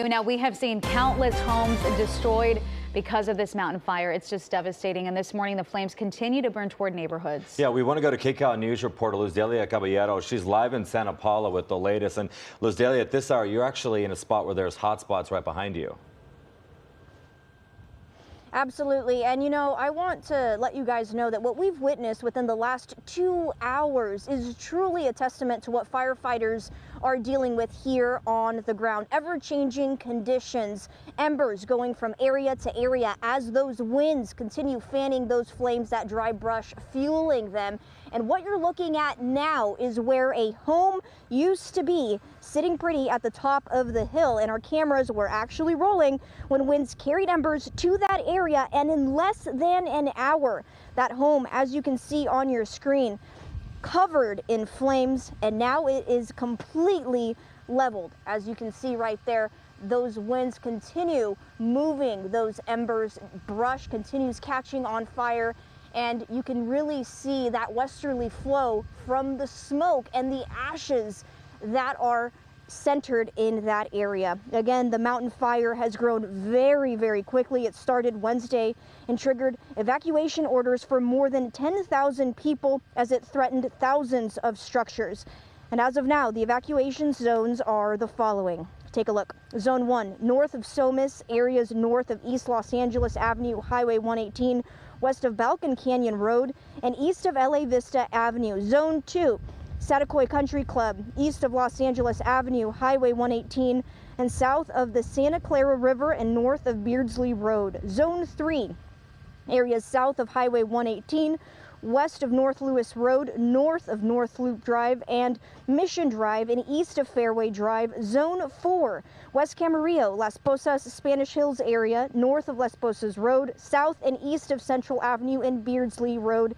Now, we have seen countless homes destroyed because of this mountain fire. It's just devastating. And this morning, the flames continue to burn toward neighborhoods. Yeah, we want to go to KCAL News reporter Luzdelia Caballero. She's live in Santa Paula with the latest. And Luzdelia, at this hour, you're actually in a spot where there's hot spots right behind you. Absolutely. And you know, I want to let you guys know that what we've witnessed within the last 2 hours is truly a testament to what firefighters are dealing with here on the ground. Ever-changing conditions, embers going from area to area as those winds continue fanning those flames, that dry brush fueling them. And what you're looking at now is where a home used to be, sitting pretty at the top of the hill. And our cameras were actually rolling when winds carried embers to that area. And in less than an hour, that home, as you can see on your screen, covered in flames, and now it is completely leveled. As you can see right there, those winds continue moving those embers, brush continues catching on fire, and you can really see that westerly flow from the smoke and the ashes that are centered in that area. Again, the mountain fire has grown very, very quickly. It started Wednesday and triggered evacuation orders for more than 10,000 people as it threatened thousands of structures. And as of now, the evacuation zones are the following. Take a look. Zone 1, north of Somis, areas north of East Los Angeles Avenue, Highway 118, west of Balkan Canyon Road, and east of LA Vista Avenue. Zone 2, Satakoy Country Club, east of Los Angeles Avenue, Highway 118, and south of the Santa Clara River and north of Beardsley Road. Zone 3, areas south of Highway 118, west of North Lewis Road, north of North Loop Drive and Mission Drive, and east of Fairway Drive. Zone 4, West Camarillo, Las Posas, Spanish Hills area, north of Las Posas Road, south and east of Central Avenue and Beardsley Road,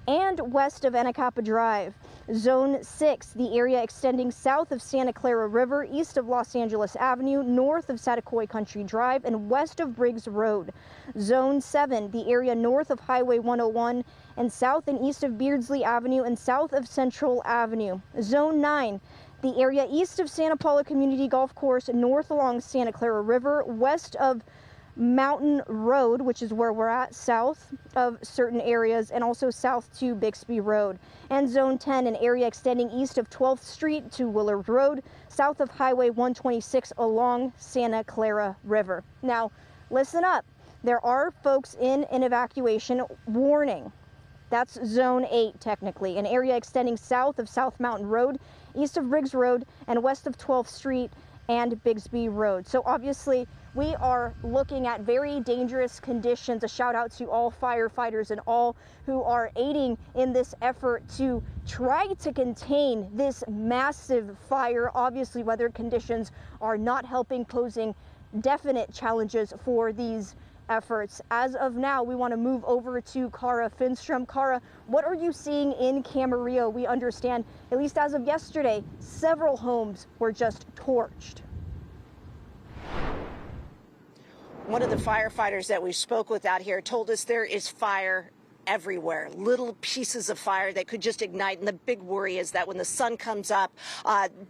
and west of Anacapa Drive. Zone 6, the area extending south of Santa Clara River, east of Los Angeles Avenue, north of Satakoy Country Drive, and west of Briggs Road. Zone 7, the area north of Highway 101 and south and east of Beardsley Avenue and south of Central Avenue. Zone 9, the area east of Santa Paula Community Golf Course, north along Santa Clara River, west of Mountain Road, which is where we're at, south of certain areas, and also south to Bixby Road. And Zone 10, an area extending east of 12th Street to Willard Road, south of Highway 126 along Santa Clara River. Now, listen up. There are folks in an evacuation warning. That's Zone 8, technically, an area extending south of South Mountain Road, east of Briggs Road, and west of 12th Street and Bixby Road. So obviously, we are looking at very dangerous conditions. A shout out to all firefighters and all who are aiding in this effort to try to contain this massive fire. Obviously, weather conditions are not helping, posing definite challenges for these efforts. As of now, we want to move over to Cara Finstrom. Cara, what are you seeing in Camarillo? We understand, at least as of yesterday, several homes were just torched. One of the firefighters that we spoke with out here told us there is fire everywhere, little pieces of fire that could just ignite. And the big worry is that when the sun comes up,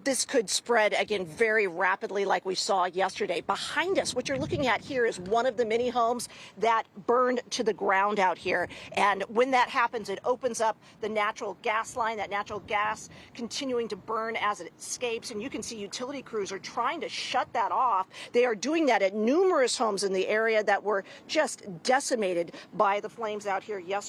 this could spread again very rapidly like we saw yesterday. Behind us, what you're looking at here is one of the many homes that burned to the ground out here. And when that happens, it opens up the natural gas line, that natural gas continuing to burn as it escapes. And you can see utility crews are trying to shut that off. They are doing that at numerous homes in the area that were just decimated by the flames out here yesterday.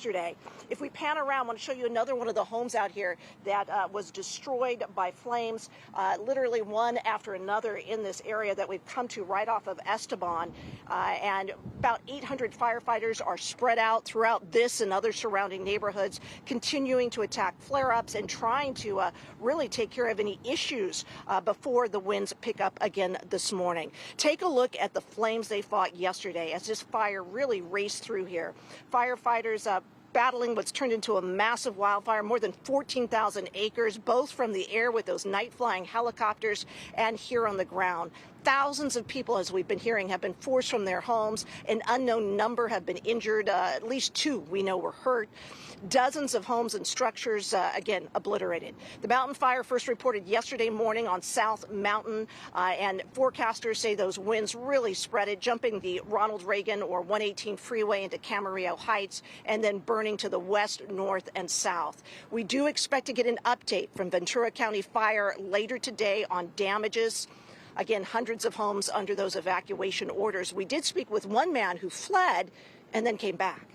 If we pan around, I want to show you another one of the homes out here that was destroyed by flames, literally one after another in this area that we've come to right off of Esteban. And about 800 firefighters are spread out throughout this and other surrounding neighborhoods, continuing to attack flare-ups and trying to really take care of any issues before the winds pick up again this morning. Take a look at the flames they fought yesterday as this fire really raced through here. Firefighters battling what's turned into a massive wildfire, more than 14,000 acres, both from the air with those night-flying helicopters and here on the ground. Thousands of people, as we've been hearing, have been forced from their homes. An unknown number have been injured. At least 2 we know were hurt. Dozens of homes and structures, again, obliterated. The mountain fire first reported yesterday morning on South Mountain, and forecasters say those winds really spread it, jumping the Ronald Reagan or 118 freeway into Camarillo Heights, and then burning to the west, north, and south. We do expect to get an update from Ventura County Fire later today on damages. Again, hundreds of homes under those evacuation orders. We did speak with one man who fled and then came back.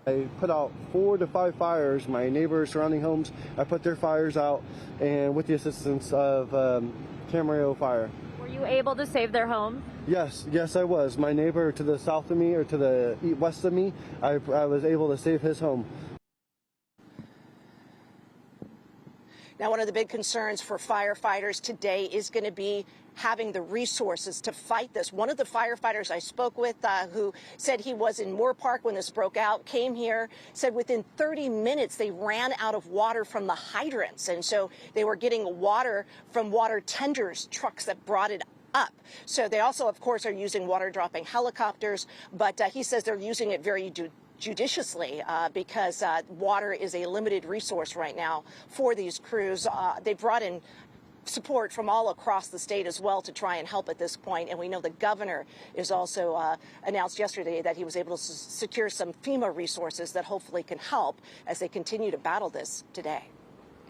I put out 4 to 5 fires. My neighbors surrounding homes, I put their fires out, and with the assistance of Camarillo Fire. Were you able to save their home? Yes, I was. My neighbor to the south of me, or to the west of me, I was able to save his home. Now, one of the big concerns for firefighters today is going to be having the resources to fight this. One of the firefighters I spoke with who said he was in Moore Park when this broke out, came here, said within 30 minutes they ran out of water from the hydrants. And so they were getting water from water tenders, trucks that brought it up. So they also, of course, are using water dropping helicopters, but he says they're using it very judiciously because water is a limited resource right now for these crews. They brought in support from all across the state as well to try and help at this point. And we know the governor is also announced yesterday that he was able to secure some FEMA resources that hopefully can help as they continue to battle this today.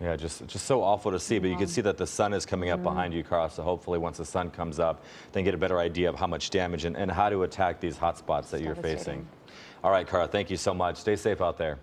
Yeah, just so awful to see, but you can see that the sun is coming up behind you, Cara, so hopefully once the sun comes up, then get a better idea of how much damage and how to attack these hot spots that you're facing. All right, Cara, thank you so much. Stay safe out there.